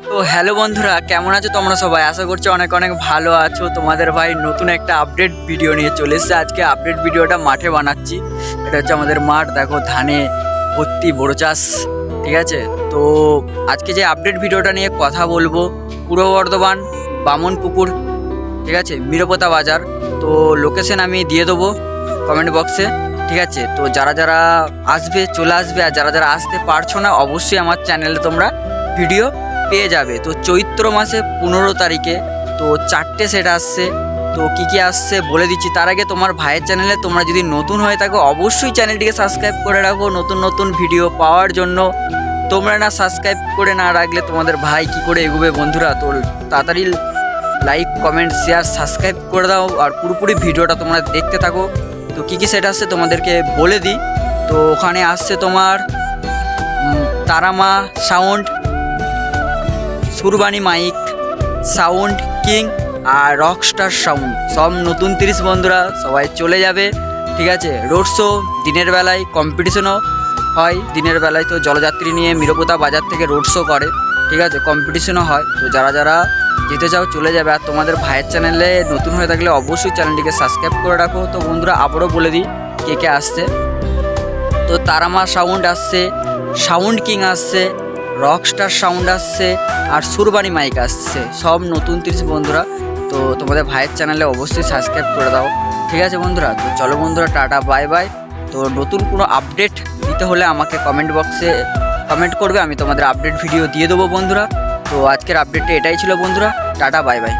তো হ্যালো বন্ধুরা, কেমন আছো তোমরা সবাই? আশা করছি অনেক অনেক ভালো আছো। তোমাদের ভাই নতুন একটা আপডেট ভিডিও নিয়ে চলে এসেছে। আজকে আপডেট ভিডিওটা মাঠে বানাচ্ছি। এটা হচ্ছে আমাদের মাঠ, দেখো ধানে ভর্তি, বড় চাষ, ঠিক আছে। তো আজকে যে আপডেট ভিডিওটা নিয়ে কথা বলবো, পূর্ব বর্ধমান বামনপুকুর, ঠিক আছে, মিরপোতা বাজার। তো লোকেশন আমি দিয়ে দেবো কমেন্ট বক্সে, ঠিক আছে। তো যারা যারা আসবে চলে আসবে, আর যারা যারা আসতে পারছো না অবশ্যই আমার চ্যানেলে তোমরা ভিডিও পেয়ে যাবে। তো চৈত্র মাসে 15 তারিখে তো 4টে সেট আসছে। তো কি কি আসছে বলে দিচ্ছি। তার আগে তোমার ভাইয়ের চ্যানেলে তোমরা যদি নতুন হয়ে থাকো অবশ্যই চ্যানেলটিকে সাবস্ক্রাইব করে রাখো নতুন নতুন ভিডিও পাওয়ার জন্য। তোমরা না সাবস্ক্রাইব করে না রাখলে তোমাদের ভাই কি করে এগোবে বন্ধুরা। তো তাড়াতাড়ি লাইক কমেন্ট শেয়ার সাবস্ক্রাইব করে দাও, আর পুরোপুরি ভিডিওটা তোমরা দেখতে থাকো। তো কী কী সেট আসছে তোমাদেরকে বলে দিই। তো ওখানে আসছে তোমার Tara Maa sound, Surbani mic, sound king আর রকস্টার সাউন্ড, সব নতুন 30 বন্ধুরা, সবাই চলে যাবে, ঠিক আছে। রোড শো দিনের বেলায়, কম্পিটিশনও হয় দিনের বেলায়। তো জলযাত্রী নিয়ে মিরপোতা বাজার থেকে রোড শো করে, ঠিক আছে, কম্পিটিশনও হয়। তো যারা যারা যেতে চাও চলে যাবে। আর তোমাদের ভাইয়ের চ্যানেলে নতুন হয়ে থাকলে অবশ্যই চ্যানেলটিকে সাবস্ক্রাইব করে রাখো। তো বন্ধুরা আবারও বলে দিই কে কে আসছে। তো তারামা সাউন্ড আসছে, সাউন্ড কিং আসছে, রকস্টার সাউন্ড আসছে আর সুরবানি মাইক আসছে, সব নতুন 30 বন্ধুরা। তো তোমাদের ভাইয়ের চ্যানেলে অবশ্যই সাবস্ক্রাইব করে দাও, ঠিক আছে বন্ধুরা। তো চলো বন্ধুরা, টাটা বাই বাই। তো নতুন কোনো আপডেট দিতে হলে আমাকে কমেন্ট বক্সে কমেন্ট করবে, আমি তোমাদের আপডেট ভিডিও দিয়ে দেবো বন্ধুরা। তো আজকের আপডেটটা এটাই ছিল বন্ধুরা, টাটা বাই বাই।